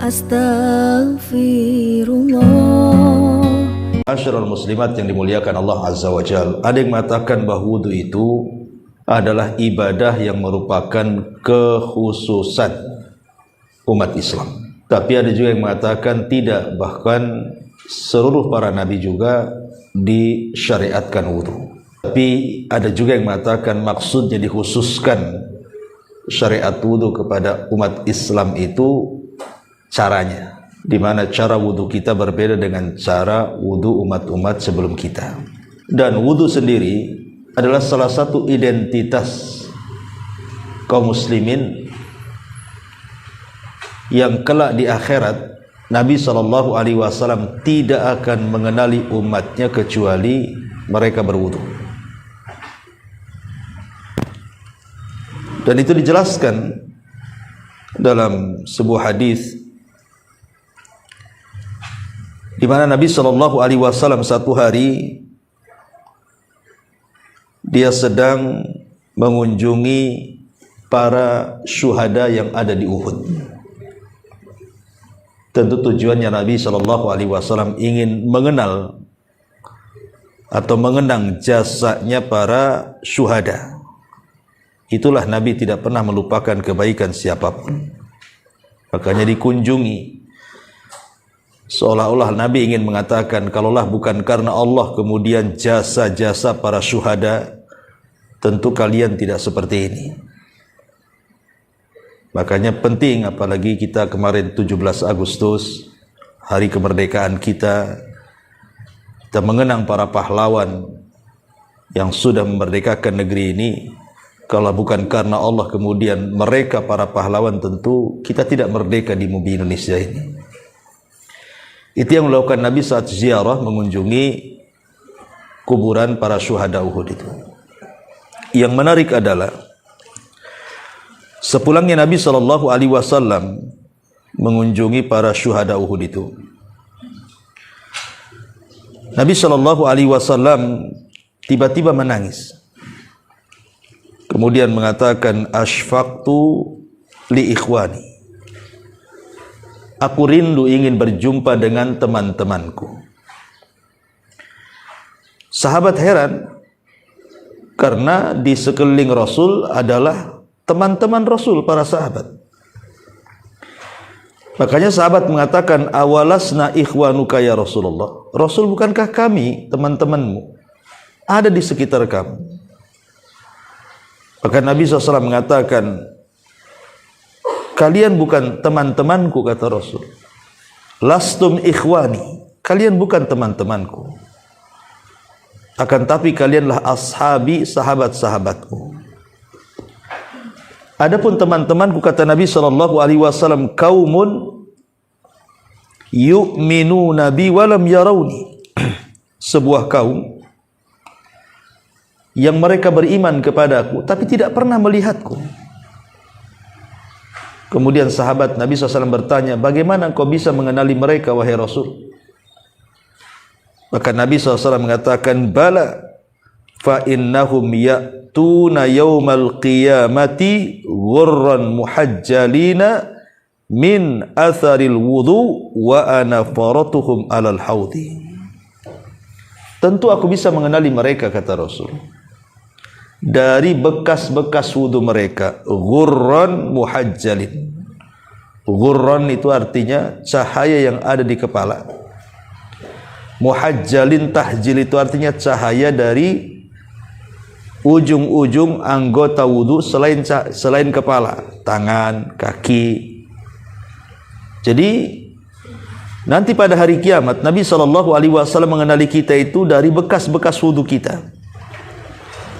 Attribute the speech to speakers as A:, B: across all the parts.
A: Astaghfirullah.
B: Asyrul muslimat yang dimuliakan Allah Azza wa Jal, ada yang mengatakan bahwa wudu itu adalah ibadah yang merupakan kekhususan umat Islam. Tapi ada juga yang mengatakan tidak, bahkan seluruh para nabi juga disyariatkan wudu. Tapi ada juga yang mengatakan maksudnya dikhususkan syariat wudu kepada umat Islam itu caranya, di mana cara wudu kita berbeda dengan cara wudu umat-umat sebelum kita. Dan wudu sendiri adalah salah satu identitas kaum muslimin yang kelak di akhirat Nabi SAW tidak akan mengenali umatnya kecuali mereka berwudu. Dan itu dijelaskan dalam sebuah hadis di mana Nabi SAW satu hari dia sedang mengunjungi para syuhada yang ada di Uhud. Tentu tujuannya Nabi SAW ingin mengenal atau mengenang jasanya para syuhada. Itulah Nabi tidak pernah melupakan kebaikan siapapun. Makanya dikunjungi. Seolah-olah Nabi ingin mengatakan, kalaulah bukan karena Allah kemudian jasa-jasa para syuhada, tentu kalian tidak seperti ini. Makanya penting, apalagi kita kemarin 17 Agustus, hari kemerdekaan kita mengenang para pahlawan yang sudah memerdekakan negeri ini. Kalau bukan karena Allah kemudian mereka para pahlawan, tentu kita tidak merdeka di bumi Indonesia ini. Itu yang melakukan Nabi saat ziarah mengunjungi kuburan para syuhada Uhud itu. Yang menarik adalah sepulangnya Nabi SAW mengunjungi para syuhada Uhud itu, Nabi SAW tiba-tiba menangis. Kemudian mengatakan, asfaqtu li ikhwani. Aku rindu ingin berjumpa dengan teman-temanku. Sahabat heran, karena di sekeliling Rasul adalah teman-teman Rasul, para sahabat. Makanya sahabat mengatakan, awalasna ikhwanuka ya Rasulullah. Rasul, bukankah kami teman-temanmu ada di sekitar kamu? Maka Nabi SAW mengatakan, kalian bukan teman-temanku, kata Rasul. Lastum ikhwani, kalian bukan teman-temanku. Akan tapi kalianlah ashabi, sahabat-sahabatku. Adapun teman-temanku, kata Nabi SAW, kaumun yu'minu nabi walam yarawni. Sebuah kaum yang mereka beriman kepadaku tapi tidak pernah melihatku. Kemudian sahabat Nabi SAW bertanya, bagaimana engkau bisa mengenali mereka, wahai Rasul? Maka Nabi SAW mengatakan, bala fa innahum ya'tuna yawmal qiyamati ghurran muhajjalina min atharil wudu wa ana faratuhum alal hawdi. Tentu aku bisa mengenali mereka, kata Rasul, dari bekas-bekas wudu mereka. Ghurran muhajjalin. Ghurran itu artinya cahaya yang ada di kepala. Muhajjalin, tahjil itu artinya cahaya dari ujung-ujung anggota wudu selain kepala, tangan, kaki. Jadi nanti pada hari kiamat Nabi SAW mengenali kita itu dari bekas-bekas wudu kita.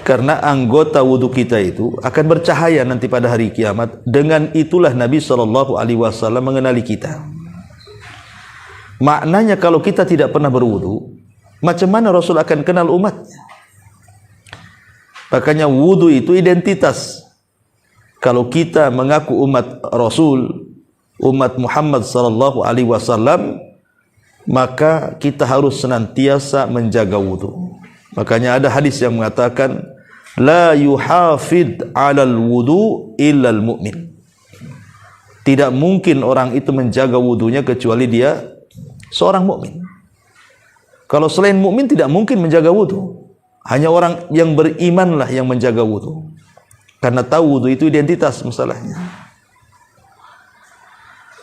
B: Karena anggota wudu kita itu akan bercahaya nanti pada hari kiamat. Dengan itulah Nabi SAW mengenali kita. Maknanya kalau kita tidak pernah berwudu, macam mana Rasul akan kenal umatnya? Makanya wudu itu identitas. Kalau kita mengaku umat Rasul, umat Muhammad SAW, maka kita harus senantiasa menjaga wudu. Makanya ada hadis yang mengatakan, la yuhafid 'alal wudu illal mu'min. Tidak mungkin orang itu menjaga wudunya kecuali dia seorang mukmin. Kalau selain mukmin tidak mungkin menjaga wudu. Hanya orang yang berimanlah yang menjaga wudu. Karena tahu wudu itu identitas masalahnya.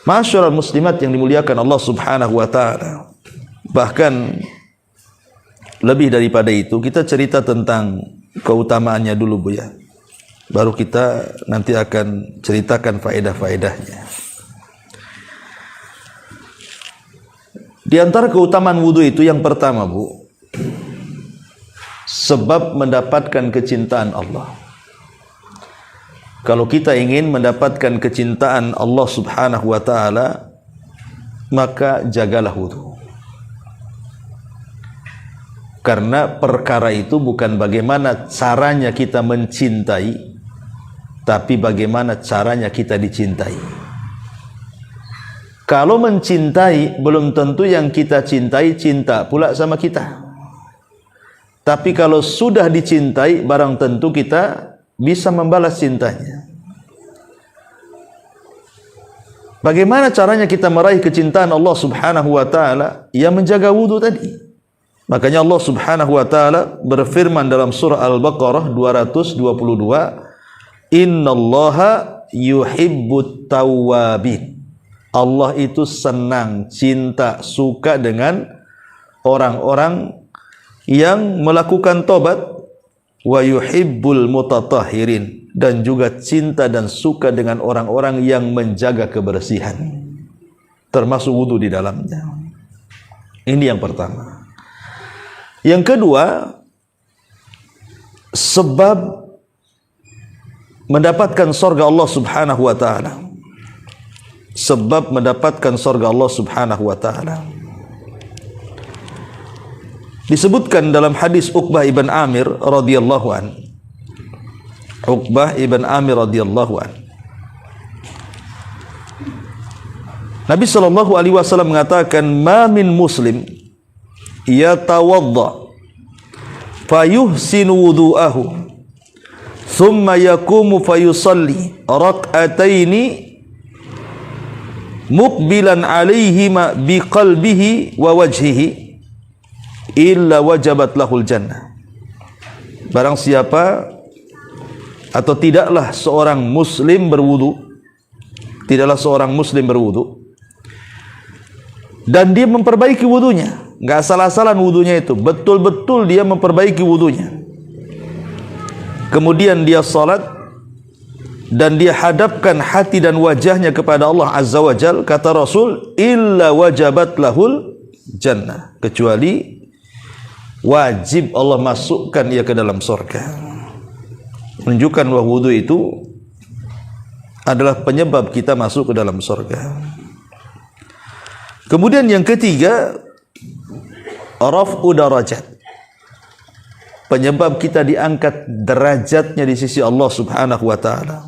B: Masyaallah muslimat yang dimuliakan Allah Subhanahu wa taala. Bahkan lebih daripada itu, kita cerita tentang keutamaannya dulu, Bu, ya. Baru kita nanti akan ceritakan faedah-faedahnya. Di antara keutamaan wudu itu yang pertama, Bu, sebab mendapatkan kecintaan Allah. Kalau kita ingin mendapatkan kecintaan Allah Subhanahu wa taala, maka jagalah wudu. Karena perkara itu bukan bagaimana caranya kita mencintai, tapi bagaimana caranya kita dicintai. Kalau mencintai, belum tentu yang kita cintai cinta pula sama kita. Tapi kalau sudah dicintai, barang tentu kita bisa membalas cintanya. Bagaimana caranya kita meraih kecintaan Allah Subhanahu wa taala? Ya menjaga wudu tadi. Makanya Allah Subhanahu wa taala berfirman dalam surah Al-Baqarah 222, "Innallaha yuhibbut tawwabin." Allah itu senang, cinta, suka dengan orang-orang yang melakukan tobat, wa yuhibbul mutatahhirin, dan juga cinta dan suka dengan orang-orang yang menjaga kebersihan, termasuk wudu di dalamnya. Ini yang pertama. Yang kedua, sebab mendapatkan surga Allah Subhanahu wa taala. Sebab mendapatkan surga Allah Subhanahu wa taala. Disebutkan dalam hadis Uqbah ibn Amir radhiyallahu an. Uqbah ibn Amir radhiyallahu an. Nabi sallallahu alaihi wasallam mengatakan, "Ma min muslim yatawadda fayuhsinu wudu'ahu thumma yakumu fayusalli rak'ataini muqbilan alaihima biqalbihi wa wajhihi illa wajabat lahul jannah." Barang siapa atau tidaklah seorang muslim berwudu, dan dia memperbaiki wudunya, enggak salah-salah wudunya itu, betul-betul dia memperbaiki wudunya. Kemudian dia salat dan dia hadapkan hati dan wajahnya kepada Allah Azza wa Jal, kata Rasul, illa wajabat lahul jannah, kecuali wajib Allah masukkan ia ke dalam surga. Menunjukkan bahwa wudu itu adalah penyebab kita masuk ke dalam surga. Kemudian yang ketiga, raf'u darajat, penyebab kita diangkat derajatnya di sisi Allah Subhanahu wa taala.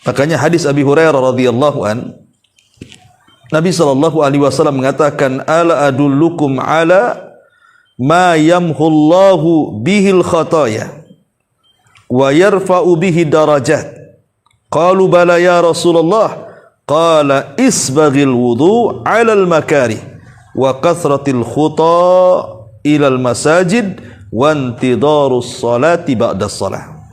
B: Makanya hadis Abi Hurairah radhiyallahu an, Nabi sallallahu alaihi wasallam mengatakan, "Ala adullukum ala ma yamhullahu bihil khataya wa yarfa'u bihi darajat." Qalu bala ya Rasulullah. Qala isbaghil wudu 'alal makarih wa kathratil khuta ilal masajid wa intidharus salati ba'da salah.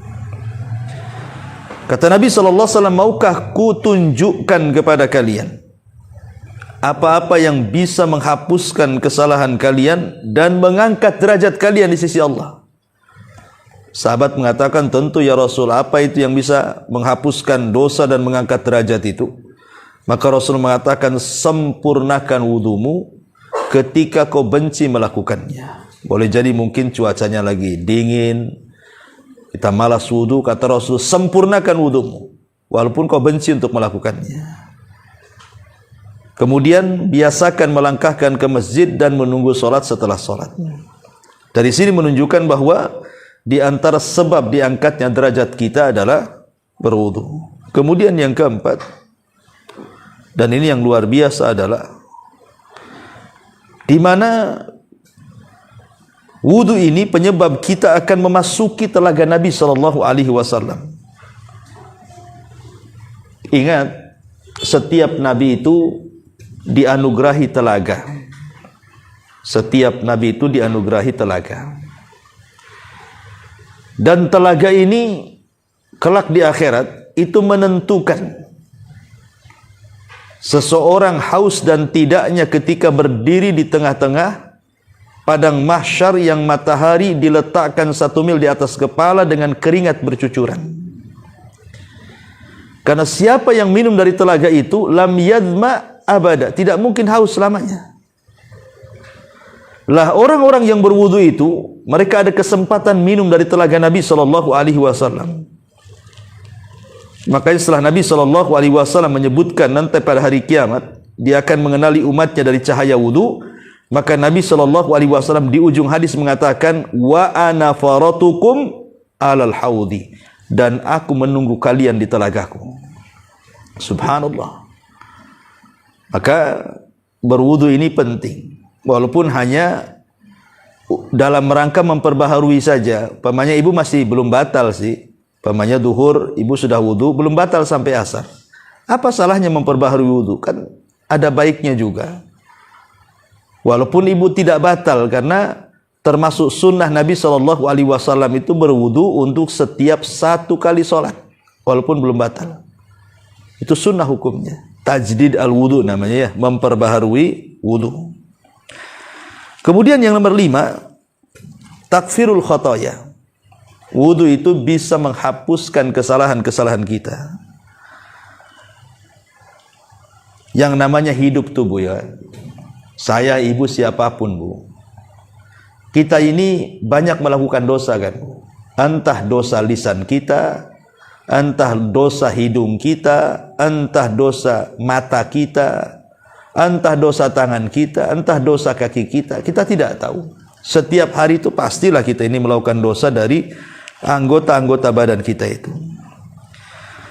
B: Kata Nabi sallallahu alaihi wasallam, "Maukah ku tunjukkan kepada kalian apa-apa yang bisa menghapuskan kesalahan kalian dan mengangkat derajat kalian di sisi Allah?" Sahabat mengatakan, "Tentu ya Rasul, apa itu yang bisa menghapuskan dosa dan mengangkat derajat itu?" Maka Rasul mengatakan, "Sempurnakan wudumu ketika kau benci melakukannya." Boleh jadi mungkin cuacanya lagi dingin, kita malas wudu, kata Rasul, sempurnakan wudumu walaupun kau benci untuk melakukannya. Kemudian biasakan melangkahkan ke masjid dan menunggu solat setelah solat. Dari sini menunjukkan bahwa di antara sebab diangkatnya derajat kita adalah berwudu. Kemudian yang keempat, dan ini yang luar biasa, adalah di mana wudu ini penyebab kita akan memasuki telaga Nabi sallallahu alaihi wasallam. Ingat, setiap nabi itu dianugerahi telaga. Setiap nabi itu dianugerahi telaga. Dan telaga ini kelak di akhirat itu menentukan seseorang haus dan tidaknya ketika berdiri di tengah-tengah padang mahsyar yang matahari diletakkan 1 mil di atas kepala dengan keringat bercucuran. Karena siapa yang minum dari telaga itu lam yadma abada, tidak mungkin haus selamanya. Lah orang-orang yang berwudu itu mereka ada kesempatan minum dari telaga Nabi SAW. Makanya setelah Nabi SAW menyebutkan nanti pada hari kiamat dia akan mengenali umatnya dari cahaya wudu, maka Nabi SAW di ujung hadis mengatakan wa ana faratukum alal haudi, dan aku menunggu kalian di telagaku. Subhanallah. Maka berwudu ini penting, walaupun hanya dalam rangka memperbaharui saja. Pamannya ibu masih belum batal sih. Pamannya duhur, ibu sudah wudu, belum batal sampai asar. Apa salahnya memperbaharui wudu? Kan ada baiknya juga. Walaupun ibu tidak batal, karena termasuk sunnah Nabi SAW itu berwudu untuk setiap 1 kali sholat, walaupun belum batal. Itu sunnah hukumnya. Tajdid al-wudu namanya ya, memperbaharui wudu. Kemudian yang nomor 5, takfirul khotoya. Wudu itu bisa menghapuskan kesalahan-kesalahan kita. Yang namanya hidup tubuh ya. Saya, ibu, siapapun bu, kita ini banyak melakukan dosa kan. Entah dosa lisan kita, entah dosa hidung kita, entah dosa mata kita, entah dosa tangan kita, entah dosa kaki kita. Kita tidak tahu. Setiap hari itu pastilah kita ini melakukan dosa dari anggota-anggota badan kita itu.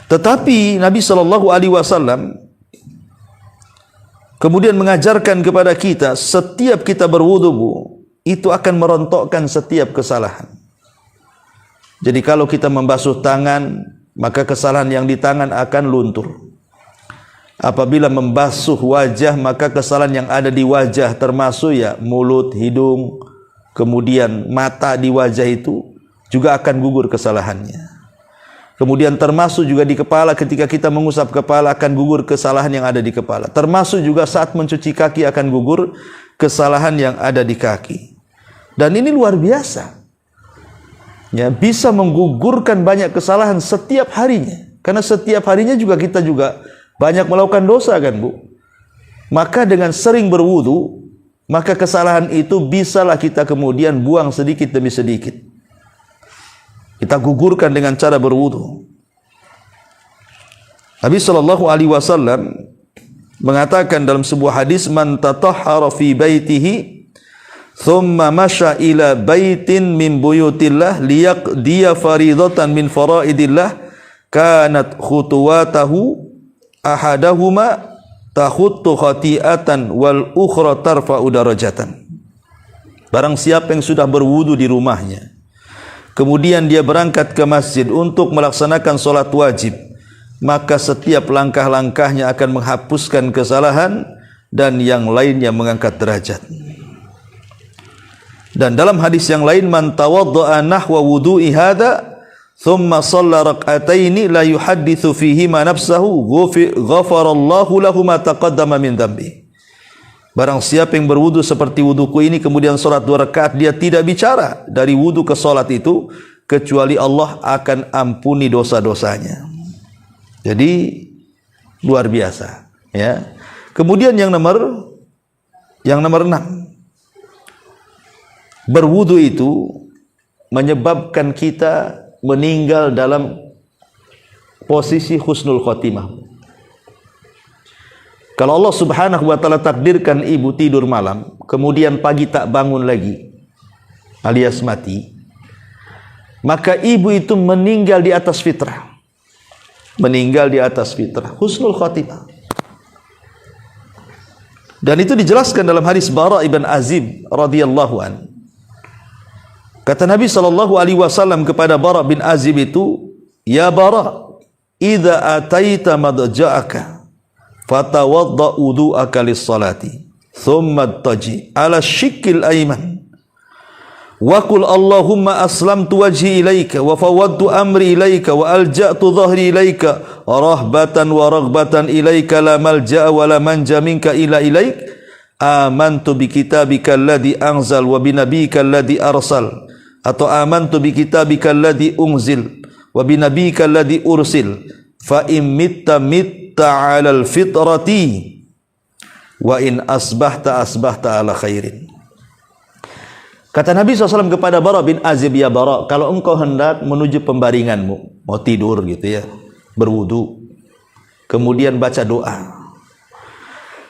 B: Tetapi Nabi SAW kemudian mengajarkan kepada kita, setiap kita berwudu bu, itu akan merontokkan setiap kesalahan. Jadi kalau kita membasuh tangan, maka kesalahan yang di tangan akan luntur. Apabila membasuh wajah, maka kesalahan yang ada di wajah termasuk ya mulut, hidung, kemudian mata di wajah itu juga akan gugur kesalahannya. Kemudian termasuk juga di kepala, ketika kita mengusap kepala akan gugur kesalahan yang ada di kepala. Termasuk juga saat mencuci kaki akan gugur kesalahan yang ada di kaki. Dan ini luar biasa. Ya, bisa menggugurkan banyak kesalahan setiap harinya. Karena setiap harinya juga kita juga banyak melakukan dosa kan bu. Maka dengan sering berwudu, maka kesalahan itu bisalah kita kemudian buang sedikit demi sedikit. Kita gugurkan dengan cara berwudu. Nabi SAW mengatakan dalam sebuah hadis, man tatahhara fi baitihi thumma masya ila baitin min buyutillah liyaqdiya faridatan min faraidillah kanat khutuwatahu ahadahuma tahuttu khati'atan wal ukhra tarfa'u darajatan. Barang siapa yang sudah berwudu di rumahnya, kemudian dia berangkat ke masjid untuk melaksanakan solat wajib, maka setiap langkah-langkahnya akan menghapuskan kesalahan dan yang lainnya mengangkat derajat. Dan dalam hadis yang lain, man tawadda'a nahwa wudu'i hadha thumma shalla rak'ataini la yuhadditsu fihi ma nafsahu ghafarallahu lahu ma taqaddama min dhanbi. Barang siapa yang berwudu seperti wuduku ini, kemudian solat 2 rakaat, dia tidak bicara dari wudu ke solat itu, kecuali Allah akan ampuni dosa-dosanya. Jadi luar biasa. Ya. Kemudian yang nomor 6, berwudu itu menyebabkan kita meninggal dalam posisi husnul khotimah. Kalau Allah Subhanahu wa taala takdirkan ibu tidur malam, kemudian pagi tak bangun lagi, alias mati, maka ibu itu meninggal di atas fitrah. Meninggal di atas fitrah, husnul khatimah. Dan itu dijelaskan dalam hadis Bara ibn Azib radhiyallahu an. Kata Nabi SAW kepada Bara bin Azib itu, ya Bara, idza ataita madja'aka fatawadda wudu'aka lis-salati thumma taji ala syikil ayman wa qul Allahumma aslamtu wajhi ilaika wa fawwadtu amri ilaika wa alja'tu dhahri ilaika rahbatan wa raghbatan ilaika la malja'a wa la manja minka illa ilaik amantu bi kitabika alladhi anzal wa bi nabiyyika alladhi arsal atau amantu bi kitabika alladhi unzil wa bi nabiyyika alladhi ursil fa in mitta 'alal fitrati wa in asbahta ala khairin. Kata Nabi SAW kepada Bara bin Azib, ya Bara, kalau engkau hendak menuju pembaringanmu, mau tidur gitu ya, berwudu, kemudian baca doa.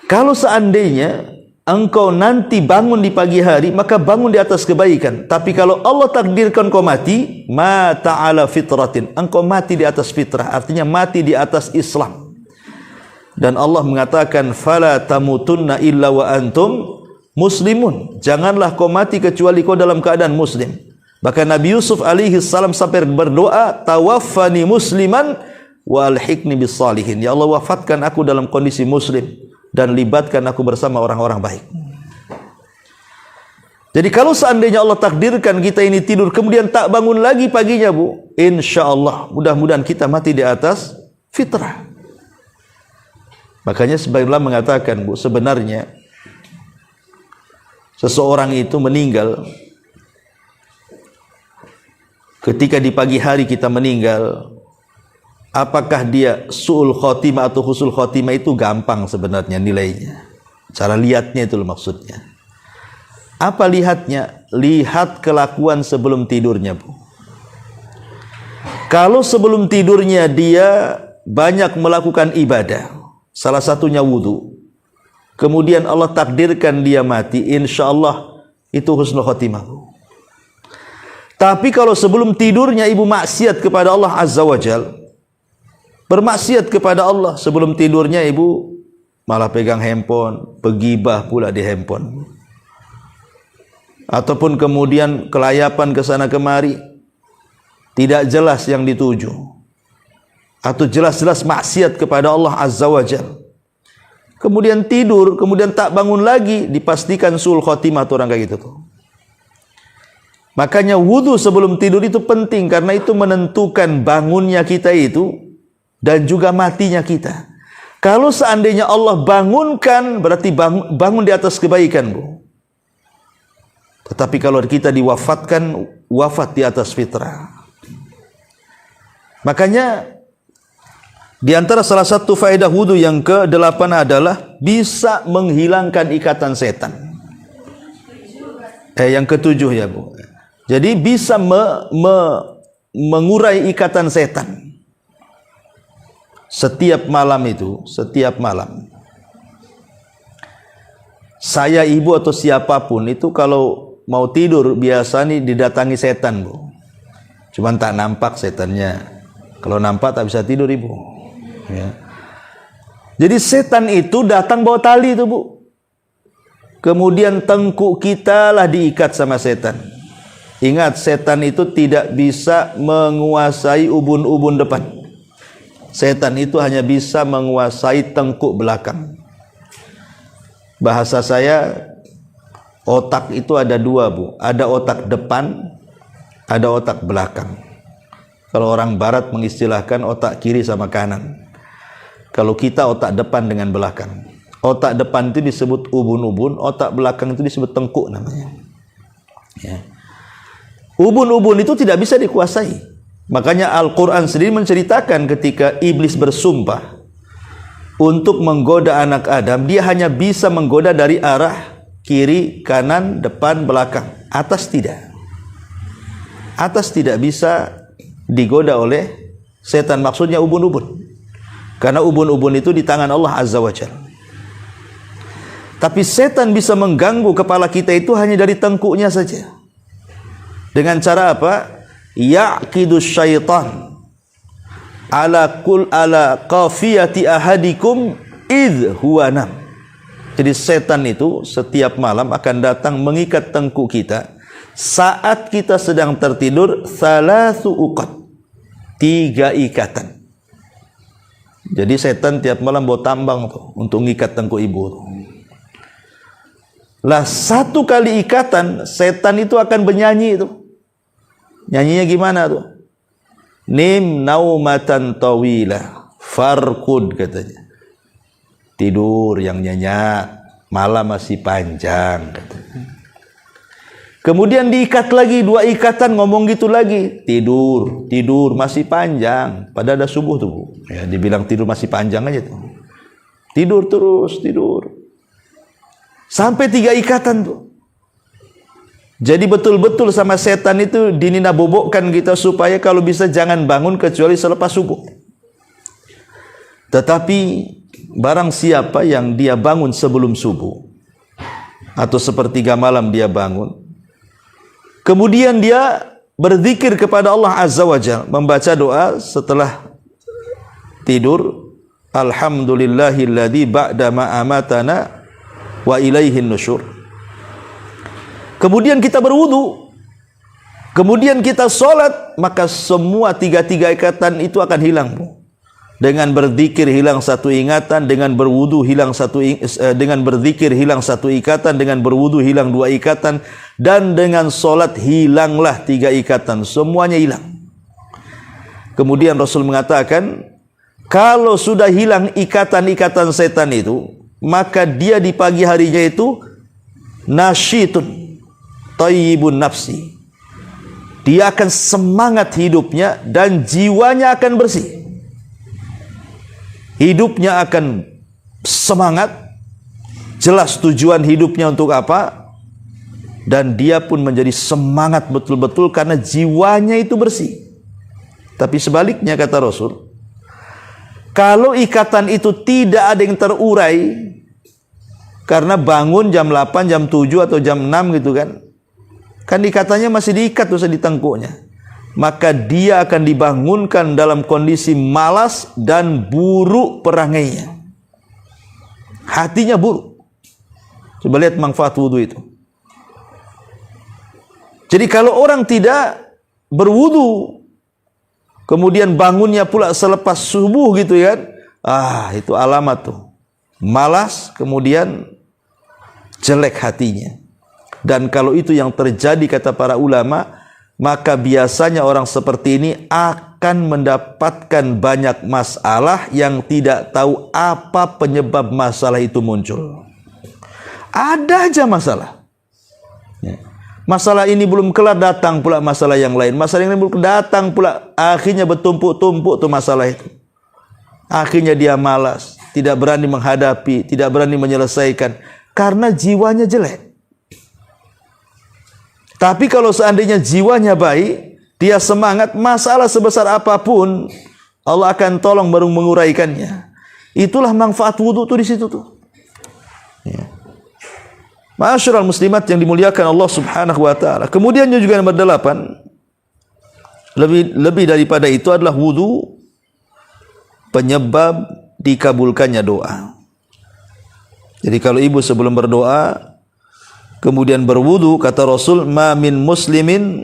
B: Kalau seandainya engkau nanti bangun di pagi hari, maka bangun di atas kebaikan. Tapi kalau Allah takdirkan kau mati, mata ala fitratin, engkau mati di atas fitrah, artinya mati di atas Islam. Dan Allah mengatakan, fala tamutunna illa wa antum muslimun, janganlah kau mati kecuali kau dalam keadaan muslim. Bahkan Nabi Yusuf alaihi salam sampai berdoa, tawaffani musliman wa alhiqni bis salihin, ya Allah wafatkan aku dalam kondisi muslim dan libatkan aku bersama orang-orang baik. Jadi kalau seandainya Allah takdirkan kita ini tidur kemudian tak bangun lagi paginya, Bu, insyaallah mudah-mudahan kita mati di atas fitrah. Makanya sebagian ulama mengatakan, Bu, sebenarnya seseorang itu meninggal ketika di pagi hari kita meninggal, apakah dia su'ul khotimah atau husnul khotimah itu gampang sebenarnya nilainya. Cara lihatnya itu maksudnya. Apa lihatnya? Lihat kelakuan sebelum tidurnya, Bu. Kalau sebelum tidurnya dia banyak melakukan ibadah, salah satunya wudu, kemudian Allah takdirkan dia mati, insyaallah itu husnul khotimah. Tapi kalau sebelum tidurnya ibu maksiat kepada Allah Azza wa Jal, bermaksiat kepada Allah, sebelum tidurnya ibu malah pegang handphone, begibah pula di handphone, ataupun kemudian kelayapan ke sana kemari, tidak jelas yang dituju, atau jelas-jelas maksiat kepada Allah Azza wa Jal, kemudian tidur, kemudian tak bangun lagi, dipastikan sul khotimah tuh orang kayak gitu tuh. Makanya wudu sebelum tidur itu penting, karena itu menentukan bangunnya kita itu dan juga matinya kita. Kalau seandainya Allah bangunkan, berarti bangun di atas kebaikan, Bu. Tetapi kalau kita diwafatkan, wafat di atas fitrah. Makanya di antara salah satu faedah wudu yang ke-8 adalah bisa menghilangkan ikatan setan. Yang ke-7 ya, Bu. Jadi bisa mengurai ikatan setan. Setiap malam itu, setiap malam, saya, ibu atau siapapun itu kalau mau tidur biasa nih didatangi setan, Bu. Cuman tak nampak setannya. Kalau nampak tak bisa tidur, Ibu. Ya. Jadi setan itu datang bawa tali itu, Bu. Kemudian tengkuk kita lah diikat sama setan. Ingat, setan itu tidak bisa menguasai ubun-ubun depan. Setan itu hanya bisa menguasai tengkuk belakang. Bahasa saya, otak itu ada dua, Bu. Ada otak depan, ada otak belakang. Kalau orang barat mengistilahkan otak kiri sama kanan. Kalau kita otak depan dengan belakang. Otak depan itu disebut ubun-ubun, otak belakang itu disebut tengkuk namanya. Ya. Ubun-ubun itu tidak bisa dikuasai. Makanya Al-Quran sendiri menceritakan ketika iblis bersumpah untuk menggoda anak Adam, dia hanya bisa menggoda dari arah kiri, kanan, depan, belakang. Atas tidak. Atas tidak bisa digoda oleh setan, maksudnya ubun-ubun. Karena ubun-ubun itu di tangan Allah Azza wa Jalla. Tapi setan bisa mengganggu kepala kita itu hanya dari tengkuknya saja. Dengan cara apa? Ya'qidus syaitan ala qafiyati ahadikum idh huwa nam. Jadi setan itu setiap malam akan datang mengikat tengkuk kita saat kita sedang tertidur, 3 uqad, 3 ikatan. Jadi setan tiap malam bawa tambang tuh untuk ngikat tengkuk ibu tuh. Lah satu kali ikatan, setan itu akan bernyanyi itu. Nyanyinya gimana tuh? Nim naumatan tawila farqud katanya. Tidur yang nyenyak, malam masih panjang katanya. Kemudian diikat lagi, 2 ikatan ngomong gitu lagi. Tidur masih panjang. Padahal ada subuh tuh, Bu. Ya, dibilang tidur masih panjang aja tuh. Tidur terus, tidur. Sampai 3 ikatan tuh. Jadi betul-betul sama setan itu dinina bobokkan kita supaya kalau bisa jangan bangun kecuali selepas subuh. Tetapi barang siapa yang dia bangun sebelum subuh atau sepertiga malam dia bangun, kemudian dia berzikir kepada Allah Azza wa Jalla, membaca doa setelah tidur, alhamdulillahilladzi ba'da ma amatana wa ilaihin nusyur. Kemudian kita berwudu, kemudian kita sholat, maka semua 3 ikatan itu akan hilang. Dengan berzikir hilang 1 ingatan, dengan berwudu hilang dengan berzikir hilang 1 ikatan, dengan berwudu hilang 2 ikatan, dan dengan sholat hilanglah 3 ikatan, semuanya hilang. Kemudian Rasul mengatakan, kalau sudah hilang ikatan-ikatan setan itu, maka dia di pagi harinya itu nasyitun thayyibun nafsi. Dia akan semangat hidupnya dan jiwanya akan bersih. Hidupnya akan semangat, jelas tujuan hidupnya untuk apa, dan dia pun menjadi semangat betul-betul karena jiwanya itu bersih. Tapi sebaliknya kata Rasul, kalau ikatan itu tidak ada yang terurai, karena bangun jam 8, jam 7 atau jam 6 gitu kan ikatannya masih diikat tuh di tengkuknya, maka dia akan dibangunkan dalam kondisi malas dan buruk perangainya. Hatinya buruk. Coba lihat manfaat wudu itu. Jadi kalau orang tidak berwudu, kemudian bangunnya pula selepas subuh gitu kan, itu alamat tuh. Malas, kemudian jelek hatinya. Dan kalau itu yang terjadi kata para ulama, maka biasanya orang seperti ini akan mendapatkan banyak masalah yang tidak tahu apa penyebab masalah itu muncul. Ada aja masalah. Masalah ini belum kelar, datang pula masalah yang lain. Masalah yang lain belum datang pula, akhirnya bertumpuk-tumpuk tuh masalah itu. Akhirnya dia malas, tidak berani menghadapi, tidak berani menyelesaikan, karena jiwanya jelek. Tapi kalau seandainya jiwanya baik, dia semangat, masalah sebesar apapun Allah akan tolong baru menguraikannya. Itulah manfaat wudu tuh di situ tuh. Ya. Ma'asyiral muslimat yang dimuliakan Allah Subhanahu wa taala. Kemudian juga nomor 8, lebih daripada itu adalah wudu penyebab dikabulkannya doa. Jadi kalau ibu sebelum berdoa kemudian berwudu, kata Rasul, ma min muslimin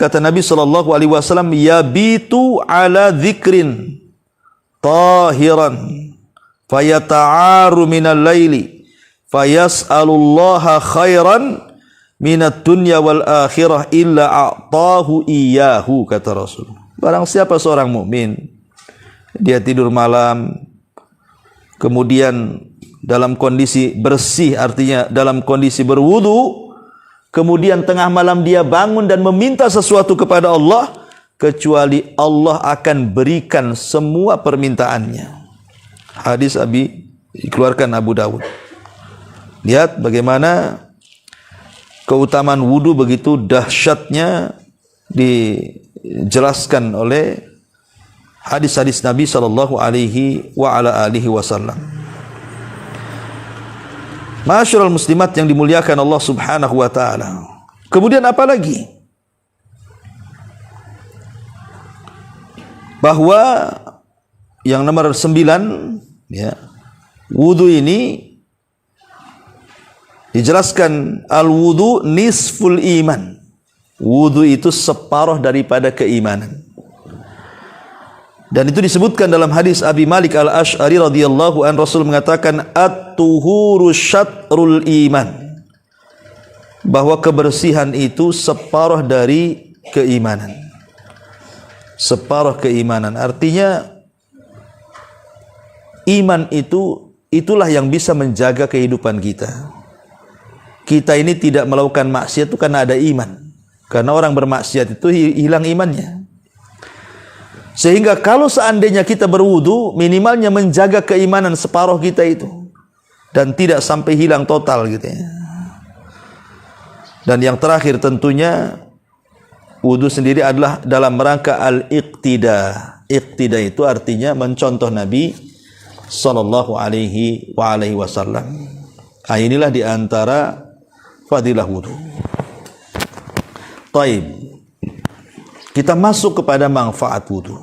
B: kata Nabi sallallahu alaihi wasallam, yabitu ala dzikrin tahiran fayata'aru minal laili fayas'alullaha khairan minad dunya wal akhirah illa a'tahu iyyahu, kata Rasul. Barang siapa seorang mukmin dia tidur malam, kemudian dalam kondisi bersih, artinya dalam kondisi berwudu, kemudian tengah malam dia bangun dan meminta sesuatu kepada Allah, kecuali Allah akan berikan semua permintaannya. Hadis dikeluarkan Abu Dawud. Lihat bagaimana keutamaan wudu begitu dahsyatnya dijelaskan oleh hadis-hadis Nabi sallallahu alaihi wa ala alihi wasallam. Ma'asyiral muslimat yang dimuliakan Allah Subhanahu wa taala. Kemudian apa lagi? Bahwa yang nomor 9, ya, wudu ini dijelaskan al-wudu nisful iman. Wudu itu separuh daripada keimanan. Dan itu disebutkan dalam hadis Abi Malik Al-Asy'ari radhiyallahu an, Rasul mengatakan at-tuhuru syatrul iman, bahwa kebersihan itu separuh dari keimanan. Separuh keimanan artinya iman itulah yang bisa menjaga kehidupan kita. Kita ini tidak melakukan maksiat itu karena ada iman. Karena orang bermaksiat itu hilang imannya. Sehingga kalau seandainya kita berwudu, minimalnya menjaga keimanan separuh kita itu, dan tidak sampai hilang total gitu ya. Dan yang terakhir tentunya wudu sendiri adalah dalam rangka al-iqtida. Iqtida itu artinya mencontoh Nabi sallallahu alaihi wasallam. Nah, inilah diantara fadilah wudu. Taib. Kita masuk kepada manfaat wudu.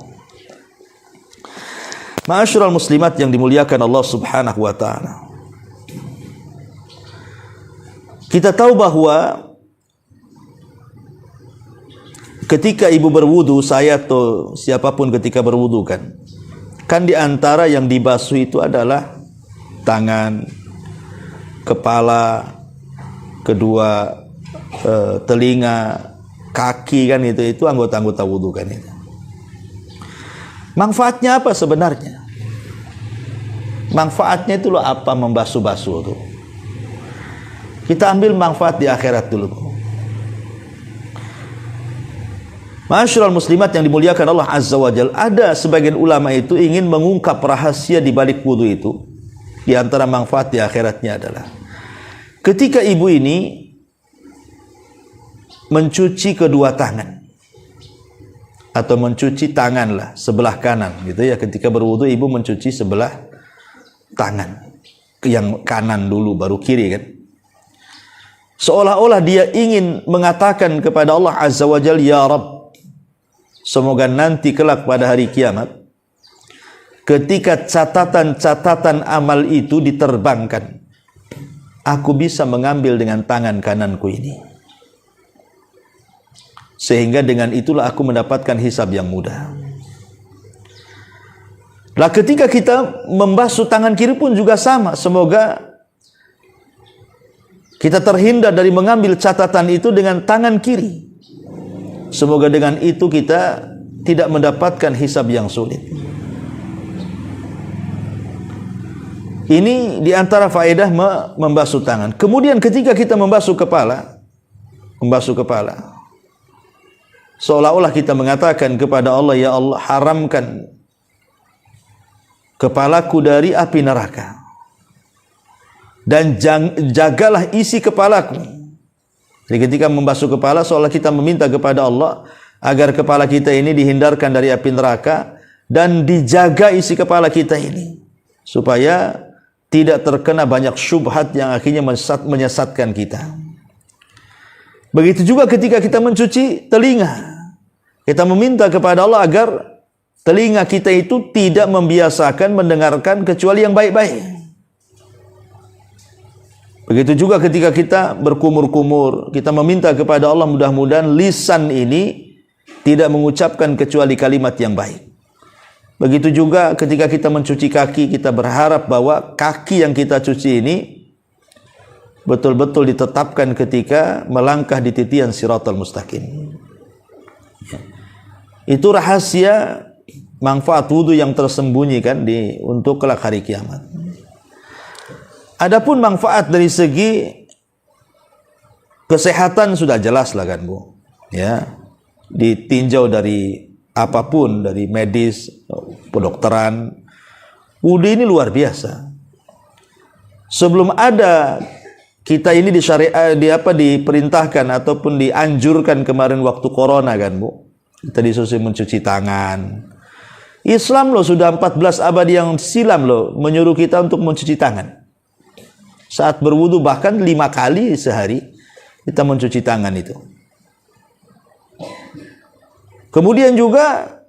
B: Ma'asyiral muslimat yang dimuliakan Allah Subhanahu wa taala. Kita tahu bahwa ketika ibu berwudu, saya atau siapapun ketika berwudu kan di antara yang dibasuh itu adalah tangan, kepala, kedua telinga, kaki kan, itu anggota-anggota wudu kan itu. Manfaatnya apa sebenarnya? Manfaatnya itu loh apa membasuh-basuh tuh. Kita ambil manfaat di akhirat dulu. Ma'asyiral muslimat yang dimuliakan Allah Azza wa Jalla, ada sebagian ulama itu ingin mengungkap rahasia di balik wudu itu. Di antara manfaat di akhiratnya adalah ketika ibu ini mencuci kedua tangan atau mencuci tangan lah sebelah kanan gitu ya, ketika berwudu ibu mencuci sebelah tangan yang kanan dulu baru kiri kan, seolah-olah dia ingin mengatakan kepada Allah Azza wa Jalla, ya Rabb, semoga nanti kelak pada hari kiamat ketika catatan-catatan amal itu diterbangkan, aku bisa mengambil dengan tangan kananku ini, sehingga dengan itulah aku mendapatkan hisab yang mudah. Lah ketika kita membasuh tangan kiri pun juga sama, semoga kita terhindar dari mengambil catatan itu dengan tangan kiri. Semoga dengan itu kita tidak mendapatkan hisab yang sulit. Ini diantara faedah membasuh tangan. Kemudian ketika kita membasuh kepala, seolah-olah kita mengatakan kepada Allah, ya Allah, haramkan kepalaku dari api neraka, dan jagalah isi kepalaku. Jadi ketika membasuh kepala, seolah kita meminta kepada Allah agar kepala kita ini dihindarkan dari api neraka dan dijaga isi kepala kita ini, supaya tidak terkena banyak syubhat yang akhirnya menyesatkan kita. Begitu juga ketika kita mencuci telinga, kita meminta kepada Allah agar telinga kita itu tidak membiasakan mendengarkan kecuali yang baik-baik. Begitu juga ketika kita berkumur-kumur, kita meminta kepada Allah mudah-mudahan lisan ini tidak mengucapkan kecuali kalimat yang baik. Begitu juga ketika kita mencuci kaki, kita berharap bahwa kaki yang kita cuci ini betul-betul ditetapkan ketika melangkah di titian Shiratal Mustaqim. Itu rahasia manfaat wudu yang tersembunyi kan untuk kelak hari kiamat. Adapun manfaat dari segi kesehatan sudah jelas lah kan Bu. Ya, ditinjau dari apapun, dari medis, kedokteran, wudu ini luar biasa. Sebelum ada kita ini diperintahkan ataupun dianjurkan kemarin waktu corona kan Bu, kita disuruh mencuci tangan. Islam loh sudah 14 abad yang silam loh menyuruh kita untuk mencuci tangan. Saat berwudu bahkan 5 kali sehari kita mencuci tangan itu. Kemudian juga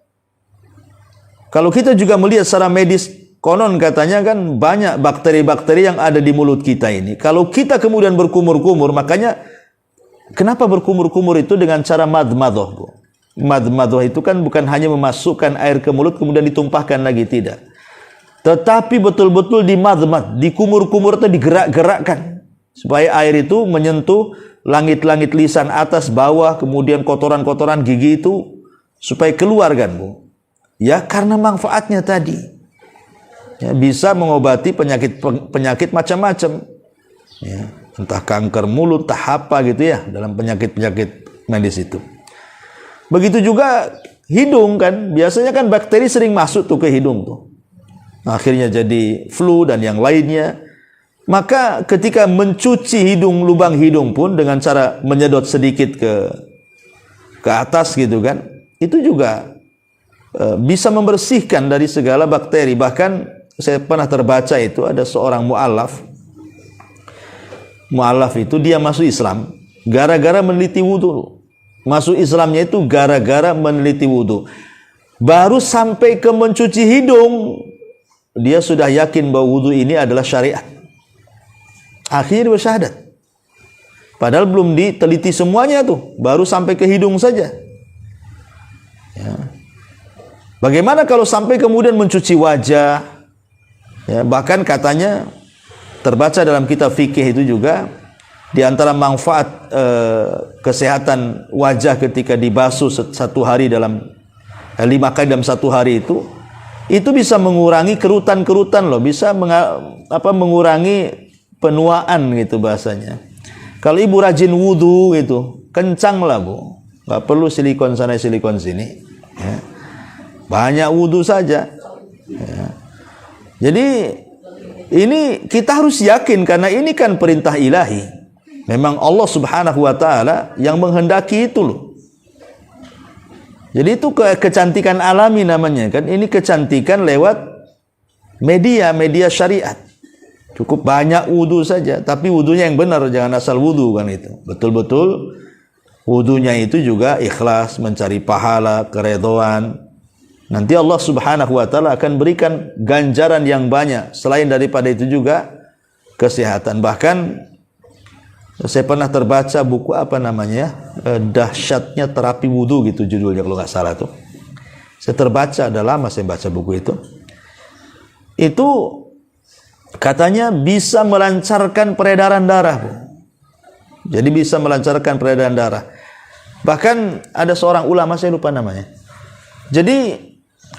B: kalau kita juga melihat secara medis, konon katanya kan banyak bakteri-bakteri yang ada di mulut kita ini. Kalau kita kemudian berkumur-kumur, makanya kenapa berkumur-kumur itu dengan cara madmadah Bu? Madmadah itu kan bukan hanya memasukkan air ke mulut kemudian ditumpahkan lagi, tidak. Tetapi betul-betul dimadmad, dikumur-kumur atau digerak-gerakkan supaya air itu menyentuh langit-langit lisan atas bawah, kemudian kotoran-kotoran gigi itu supaya keluar kan, Bu. Ya, karena manfaatnya tadi. Ya, bisa mengobati penyakit macam-macam. Ya, entah kanker mulut, entah apa gitu ya, dalam penyakit-penyakit medis itu. Begitu juga hidung kan, biasanya kan bakteri sering masuk tuh ke hidung tuh. Akhirnya jadi flu dan yang lainnya. Maka ketika mencuci hidung, lubang hidung pun dengan cara menyedot sedikit ke atas gitu kan, itu juga bisa membersihkan dari segala bakteri. Bahkan saya pernah terbaca itu ada seorang mu'alaf itu dia masuk Islam gara-gara meneliti wudu. Masuk Islamnya itu gara-gara meneliti wudu. Baru sampai ke mencuci hidung, dia sudah yakin bahwa wudu ini adalah syariat. Akhirnya dia bersyahadat. Padahal belum diteliti semuanya tuh, baru sampai ke hidung saja. Ya. Bagaimana kalau sampai kemudian mencuci wajah? Ya, bahkan katanya terbaca dalam kitab fikih itu juga, di antara manfaat kesehatan wajah ketika dibasuh satu hari dalam 5 kali dalam satu hari itu bisa mengurangi kerutan-kerutan loh, bisa mengurangi penuaan gitu bahasanya. Kalau ibu rajin wudu gitu, kencang lah Bu, nggak perlu silikon sana silikon sini. Ya. Banyak wudu saja. Ya. Jadi ini kita harus yakin karena ini kan perintah ilahi. Memang Allah Subhanahu wa Ta'ala yang menghendaki itu loh. Jadi itu kecantikan alami namanya kan. Ini kecantikan lewat media syariat. Cukup banyak wudu saja, tapi wudunya yang benar, jangan asal wudu kan itu. Betul-betul wudunya itu juga ikhlas, mencari pahala, keredhaan. Nanti Allah Subhanahu wa Ta'ala akan berikan ganjaran yang banyak. Selain daripada itu juga kesehatan. Bahkan saya pernah terbaca buku apa namanya, dahsyatnya terapi wudu gitu judulnya kalau nggak salah tuh. Saya terbaca, ada lama saya baca buku itu. Itu katanya bisa melancarkan peredaran darah, Bu. Jadi bisa melancarkan peredaran darah. Bahkan ada seorang ulama, saya lupa namanya. Jadi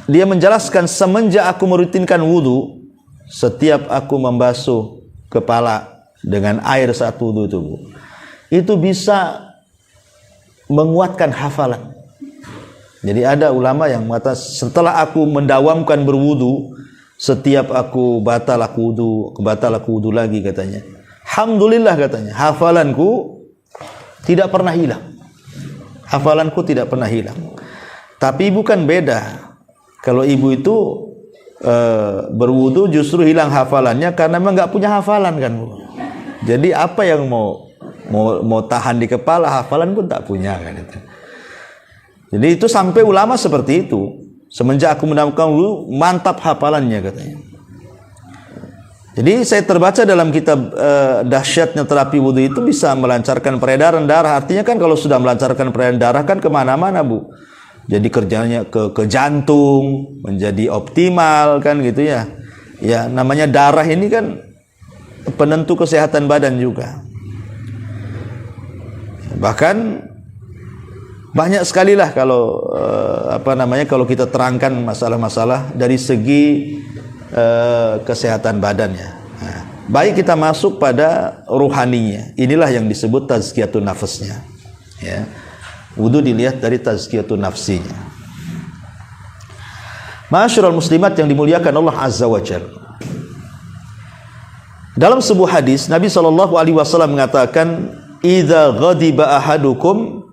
B: dia menjelaskan, semenjak aku merutinkan wudu, setiap aku membasuh kepala dengan air saat wudu itu bisa menguatkan hafalan. Jadi ada ulama yang mengatakan, setelah aku mendawamkan berwudu, setiap aku batal aku wudu lagi katanya. Alhamdulillah katanya, hafalanku tidak pernah hilang. Hafalanku tidak pernah hilang. Tapi bukan beda. Kalau ibu itu berwudu justru hilang hafalannya karena memang nggak punya hafalan kan, Bu. Jadi apa yang mau tahan di kepala, hafalan pun tak punya kan itu. Jadi itu sampai ulama seperti itu. Semenjak aku mendapatkan wudu, mantap hafalannya katanya. Jadi saya terbaca dalam kitab dahsyatnya terapi wudu itu bisa melancarkan peredaran darah. Artinya kan kalau sudah melancarkan peredaran darah kan kemana-mana, Bu. Jadi kerjanya ke jantung menjadi optimal kan gitu ya. Ya namanya darah ini kan penentu kesehatan badan juga. Bahkan banyak sekali lah kalau kalau kita terangkan masalah-masalah dari segi kesehatan badannya. Nah, baik kita masuk pada ruhaninya. Inilah yang disebut tazkiyatun nafsnya. Ya. Wudu dilihat dari tazkiyatun nafsinya. Ma'asyiral muslimat yang dimuliakan Allah Azza wa Jalla. Dalam sebuah hadis Nabi SAW mengatakan, "Idza ghadiba ahadukum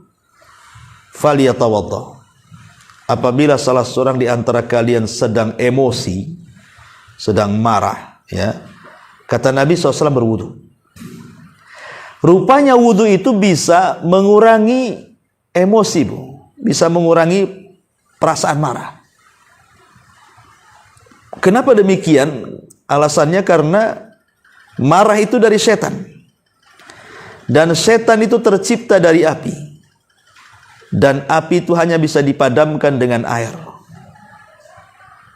B: falyatawadda." Apabila salah seorang di antara kalian sedang emosi, sedang marah, ya, kata Nabi SAW berwudu. Rupanya wudu itu bisa mengurangi emosi, Bu. Bisa mengurangi perasaan marah. Kenapa demikian? Alasannya karena marah itu dari setan. Dan setan itu tercipta dari api. dan api itu hanya bisa dipadamkan dengan air.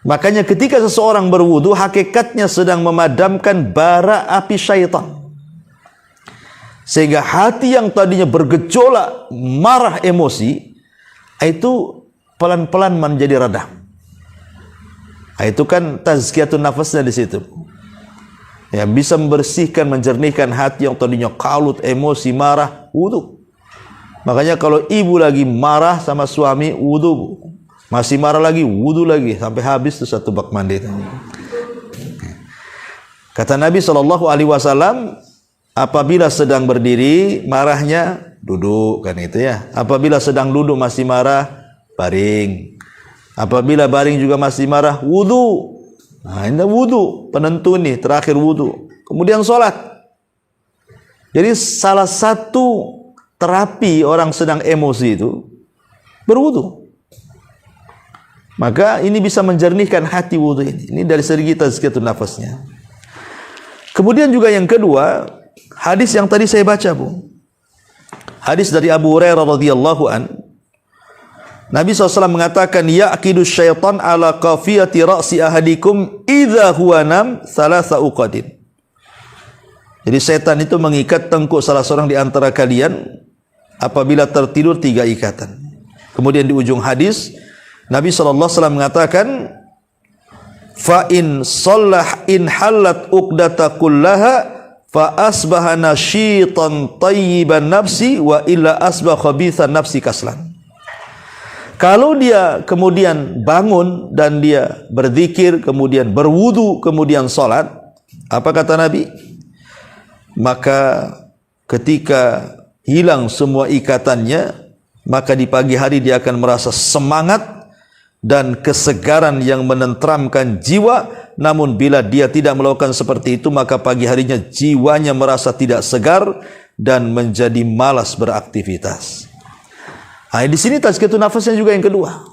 B: Makanya ketika seseorang berwudu, hakikatnya sedang memadamkan bara api syaitan. Sehingga hati yang tadinya bergejolak, marah, emosi, itu pelan-pelan menjadi redam. Itu kan tazkiyatun nafasnya di situ. Ya, bisa membersihkan, menjernihkan hati yang tadinya kalut, emosi, marah, wudu. Makanya kalau ibu lagi marah sama suami, wudu. Masih marah lagi, wudu lagi, sampai habis tuh satu bak mandi. Kata Nabi SAW, apabila sedang berdiri marahnya, duduk, kan itu ya. Apabila sedang duduk masih marah, baring. Apabila baring juga masih marah, wudu. Nah, ini wudu, penentu nih, terakhir wudu. Kemudian sholat. Jadi salah satu terapi orang sedang emosi itu berwudu. Maka ini bisa menjernihkan hati wudu ini. Ini dari segi tazkiyatun nafasnya. Kemudian juga yang kedua, hadis yang tadi saya baca, Bu. Hadis dari Abu Hurairah radhiyallahu an. Nabi SAW mengatakan, ya'kidu syaitan ala qafiyati ra'si ahadikum idza huwa nam thalatha uqadin. Jadi setan itu mengikat tengkuk salah seorang di antara kalian apabila tertidur 3 ikatan. Kemudian di ujung hadis Nabi SAW mengatakan, fa in sallah in halat uqdata kullaha fa asbaha nasyitan tayyiban nafsi wa illa asbah khabithan nafsi kaslan. Kalau dia kemudian bangun dan dia berzikir, kemudian berwudu, kemudian sholat, apa kata Nabi? Maka ketika hilang semua ikatannya, maka di pagi hari dia akan merasa semangat dan kesegaran yang menenteramkan jiwa. Namun bila dia tidak melakukan seperti itu, maka pagi harinya jiwanya merasa tidak segar dan menjadi malas beraktivitas. Nah, di sini tazkiyatun nafasnya juga yang kedua.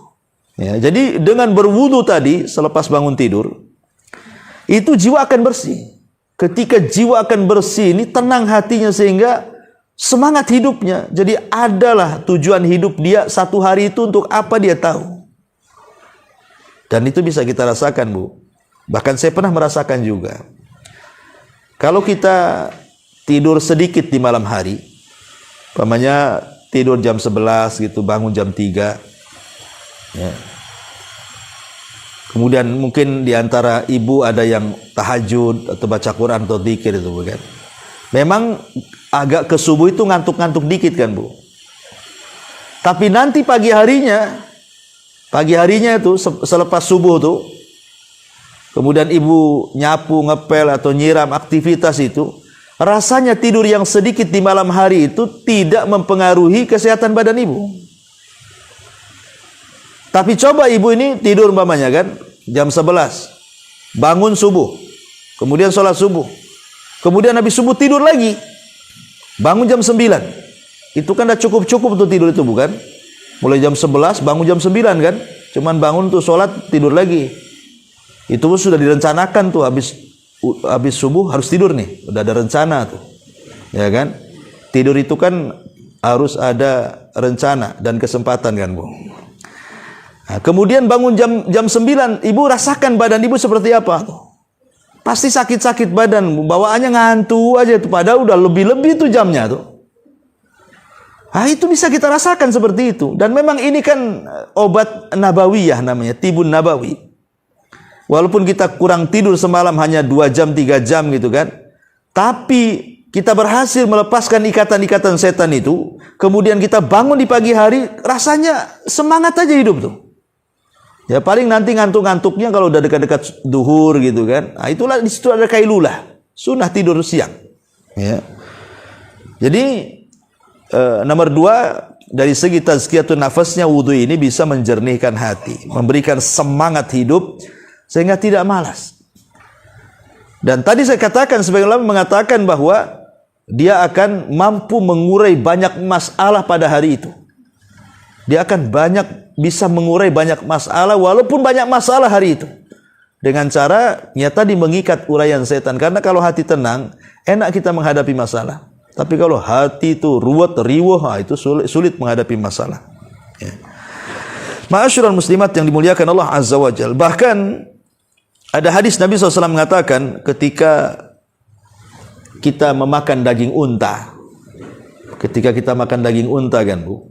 B: Ya, jadi dengan berwudu tadi selepas bangun tidur, itu jiwa akan bersih. Ketika jiwa akan bersih, ini tenang hatinya sehingga semangat hidupnya. Jadi adalah tujuan hidup dia satu hari itu untuk apa dia tahu. Dan itu bisa kita rasakan, Bu. Bahkan saya pernah merasakan juga. Kalau kita tidur sedikit di malam hari, umpamanya tidur jam 11 gitu, bangun jam 3. Ya. Kemudian mungkin di antara ibu ada yang tahajud atau baca Quran atau dzikir itu, bukan? Memang agak ke subuh itu ngantuk-ngantuk dikit kan, Bu. Tapi nanti pagi harinya itu selepas subuh tuh, kemudian ibu nyapu, ngepel atau nyiram aktivitas itu, rasanya tidur yang sedikit di malam hari itu tidak mempengaruhi kesehatan badan ibu. Tapi coba ibu ini tidur umpamanya kan jam 11, bangun subuh, kemudian sholat subuh, kemudian habis subuh tidur lagi, bangun jam 9. Itu kan udah cukup tuh tidur itu, bukan? Mulai jam 11 bangun jam 9 kan, cuman bangun tuh sholat tidur lagi. Itu sudah direncanakan tuh, habis subuh harus tidur nih, udah ada rencana tuh, ya kan? Tidur itu kan harus ada rencana dan kesempatan kan, Bu. Nah, kemudian bangun jam 9, ibu rasakan badan ibu seperti apa tuh? Pasti sakit-sakit badan, bawaannya ngantuk aja tuh, padahal udah lebih-lebih tuh jamnya tuh. Nah, itu bisa kita rasakan seperti itu. Dan memang ini kan obat nabawiyah namanya, tibun nabawi. Walaupun kita kurang tidur semalam hanya 2 jam, 3 jam gitu kan. Tapi kita berhasil melepaskan ikatan-ikatan setan itu. Kemudian kita bangun di pagi hari, rasanya semangat aja hidup tuh. Ya paling nanti ngantuk-ngantuknya kalau udah dekat-dekat duhur gitu kan. Nah, itulah di situ ada kailulah, sunnah tidur siang. Ya. Jadi nomor 2, dari segi tazkiyatun nafasnya wudu ini bisa menjernihkan hati, memberikan semangat hidup sehingga tidak malas. Dan tadi saya katakan, sebagian ulama mengatakan bahwa dia akan mampu mengurai banyak masalah pada hari itu. Dia akan bisa mengurai banyak masalah walaupun banyak masalah hari itu. Dengan cara tadi mengikat uraian setan. Karena kalau hati tenang, enak kita menghadapi masalah. Tapi kalau hati itu ruwet, riweuh, itu sulit menghadapi masalah. Ma'asyiral muslimat yang dimuliakan Allah Azza wa Jalla. Bahkan ada hadis Nabi SAW mengatakan ketika kita memakan daging unta. Ketika kita makan daging unta kan Bu,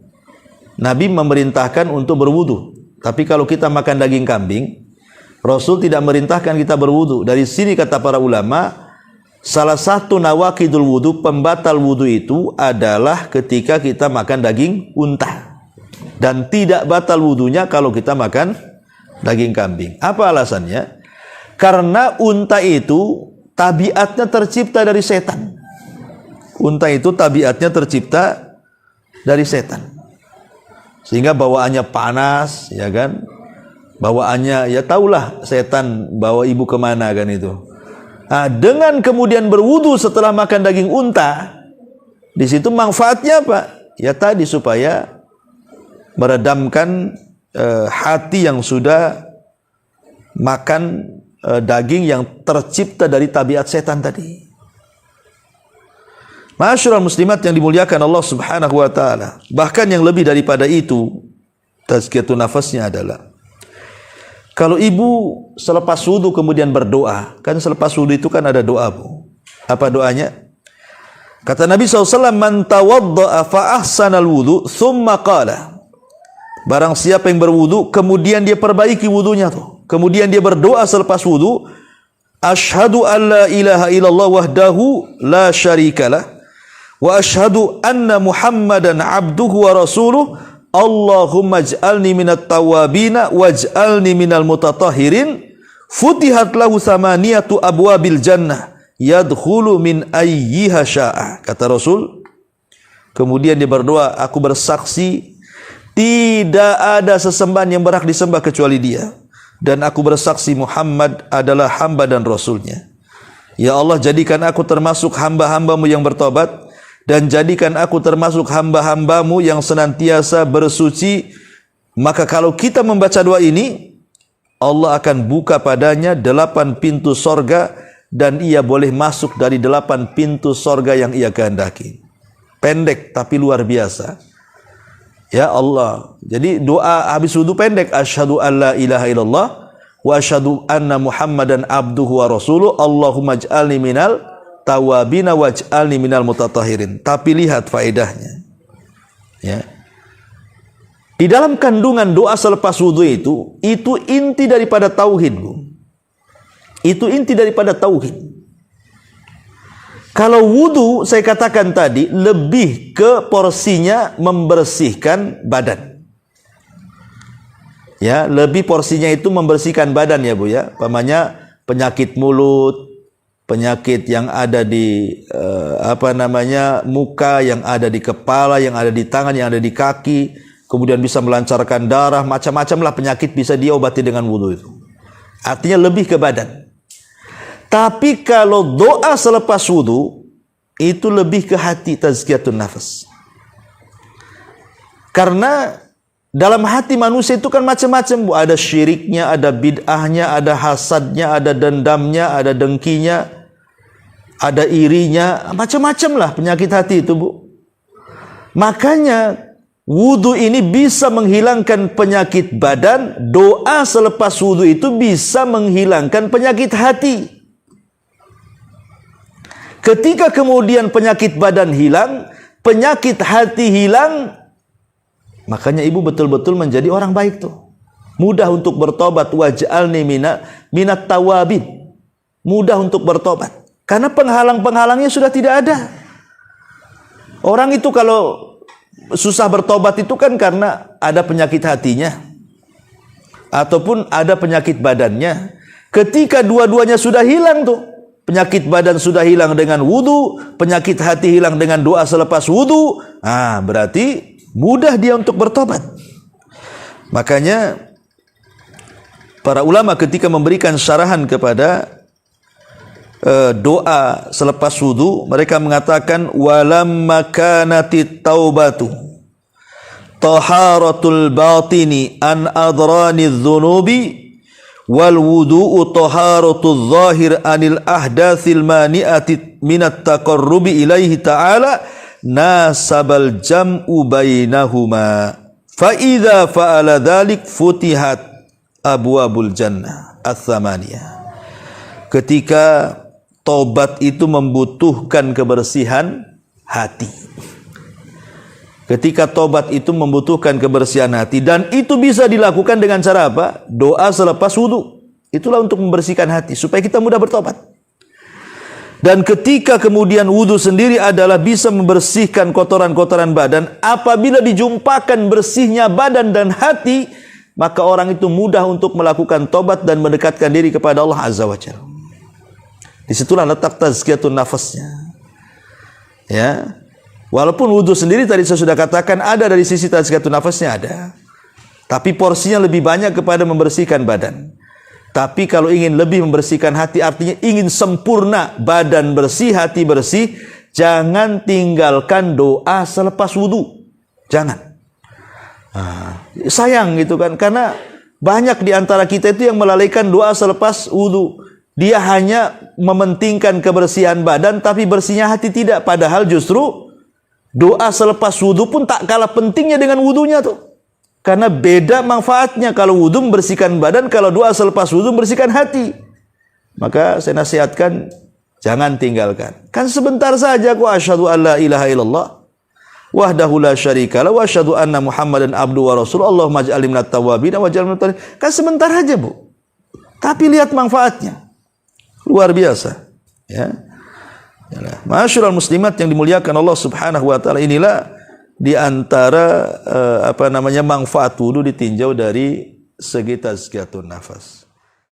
B: Nabi memerintahkan untuk berwudu. Tapi kalau kita makan daging kambing, Rasul tidak merintahkan kita berwudu. Dari sini kata para ulama, salah satu nawaqidul wudu, pembatal wudu itu adalah ketika kita makan daging unta. Dan tidak batal wudunya kalau kita makan daging kambing. Apa alasannya? Karena unta itu tabiatnya tercipta dari setan. Unta itu tabiatnya tercipta dari setan. Sehingga bawaannya panas, ya kan? Bawaannya, ya tahulah setan bawa ibu kemana kan itu. Nah, dengan kemudian berwudu setelah makan daging unta, di situ manfaatnya apa? Ya tadi supaya meredamkan hati yang sudah makan daging yang tercipta dari tabiat setan tadi. Ma'asyiral muslimat yang dimuliakan Allah Subhanahu wa taala. Bahkan yang lebih daripada itu, tazkiyatun nafasnya adalah kalau ibu selepas wudu kemudian berdoa, kan selepas wudu itu kan ada doa Bu. Apa doanya? Kata Nabi SAW, man tawadda'a fa ahsanal wudu thumma qala. Barang siapa yang berwudu kemudian dia perbaiki wudunya tuh. Kemudian dia berdoa selepas wudu, asyhadu an la ilaha illallah wahdahu la syarikalah wa asyhadu anna Muhammadan abduhu wa rasuluh. Allahumma ij'alni minat tawabina waj'alni minal mutatahhirin. Futihat lahu samaniyatu abwabil jannah yadkhulu min ayyiha sya'a. Kata Rasul. Kemudian dia berdoa, aku bersaksi tidak ada sesembahan yang berhak disembah kecuali Dia, dan aku bersaksi Muhammad adalah hamba dan Rasulnya. Ya Allah, jadikan aku termasuk hamba-hambamu yang bertobat, dan jadikan aku termasuk hamba-hambamu yang senantiasa bersuci. Maka kalau kita membaca doa ini, Allah akan buka padanya 8 pintu sorga, dan ia boleh masuk dari 8 pintu sorga yang ia kehendaki. Pendek tapi luar biasa. Ya Allah. Jadi doa habis wudu pendek. Asyhadu an la ilaha illallah wa asyhadu anna Muhammadan abduhu wa rasuluh. Allahumma ij'alni minal tawabina waj'alni minal mutatahhirin. Tapi lihat faedahnya. Ya. Di dalam kandungan doa selepas wudu itu inti daripada tauhid, Bu. Itu inti daripada tauhid. Kalau wudu, saya katakan tadi, lebih ke porsinya membersihkan badan. Ya, lebih porsinya itu membersihkan badan ya Bu ya. Umpamanya penyakit mulut, penyakit yang ada di muka, yang ada di kepala, yang ada di tangan, yang ada di kaki, kemudian bisa melancarkan darah, macam-macam lah penyakit bisa diobati dengan wudu itu. Artinya lebih ke badan. Tapi kalau doa selepas wudu itu lebih ke hati, tazkiyatun nafas. Karena dalam hati manusia itu kan macam-macam, Bu. Ada syiriknya, ada bid'ahnya, ada hasadnya, ada dendamnya, ada dengkinya, ada irinya, macam-macam lah penyakit hati itu, Bu. Makanya wudu ini bisa menghilangkan penyakit badan, doa selepas wudu itu bisa menghilangkan penyakit hati. Ketika kemudian penyakit badan hilang, penyakit hati hilang, makanya ibu betul-betul menjadi orang baik tuh. Mudah untuk bertobat, waj'alni minat tawabin. Mudah untuk bertobat. Karena penghalang-penghalangnya sudah tidak ada. Orang itu kalau susah bertobat itu kan karena ada penyakit hatinya. Ataupun ada penyakit badannya. Ketika dua-duanya sudah hilang tuh. Penyakit badan sudah hilang dengan wudu, penyakit hati hilang dengan doa selepas wudu. Berarti mudah dia untuk bertobat. Makanya para ulama ketika memberikan syarahan kepada doa selepas wudu, mereka mengatakan walamma kanatit taubatu taharatul batini an adrani dzunubi wal wudu'u taharatul zahir anil ahdatsil mani'ati minat taqarrubi ilaihi ta'ala nasabal jam'u bainahuma Fa idza fa'ala dzalik futihat abwabul jannah ats-tsamaniyah. Ketika tobat itu membutuhkan kebersihan hati. Ketika tobat itu membutuhkan kebersihan hati, dan itu bisa dilakukan dengan cara apa? Doa selepas wudu. Itulah untuk membersihkan hati supaya kita mudah bertobat. Dan ketika kemudian wudu sendiri adalah bisa membersihkan kotoran-kotoran badan, apabila dijumpakan bersihnya badan dan hati, maka orang itu mudah untuk melakukan tobat dan mendekatkan diri kepada Allah Azza wa Jalla. Disitulah letak tazkiyatun nafasnya. Ya, walaupun wudu sendiri tadi saya sudah katakan ada dari sisi tazkiyatun nafasnya ada, tapi porsinya lebih banyak kepada membersihkan badan. Tapi kalau ingin lebih membersihkan hati, artinya ingin sempurna badan bersih, hati bersih, jangan tinggalkan doa selepas wudu. Jangan. Sayang gitu kan, karena banyak di antara kita itu yang melalaikan doa selepas wudu. Dia hanya mementingkan kebersihan badan, tapi bersihnya hati tidak. Padahal justru doa selepas wudu pun tak kalah pentingnya dengan wudunya tuh. Karena beda manfaatnya, kalau wudu membersihkan badan, kalau doa selepas wudu membersihkan hati. Maka saya nasihatkan, jangan tinggalkan. Kan sebentar saja kok, asyhadu an la ilaha illallah wahdahu la syarikalah wa asyhadu anna Muhammadan abduhu wa rasul. Allahumma ij'alni minat tawwabin wa ij'alni minat tawwabin. Kan sebentar aja, Bu. Tapi lihat manfaatnya. Luar biasa. Ya. Ma'asyiral muslimat yang dimuliakan Allah Subhanahu wa taala, inilah di antara manfaat wudu ditinjau dari segi tazkiyatun nafas.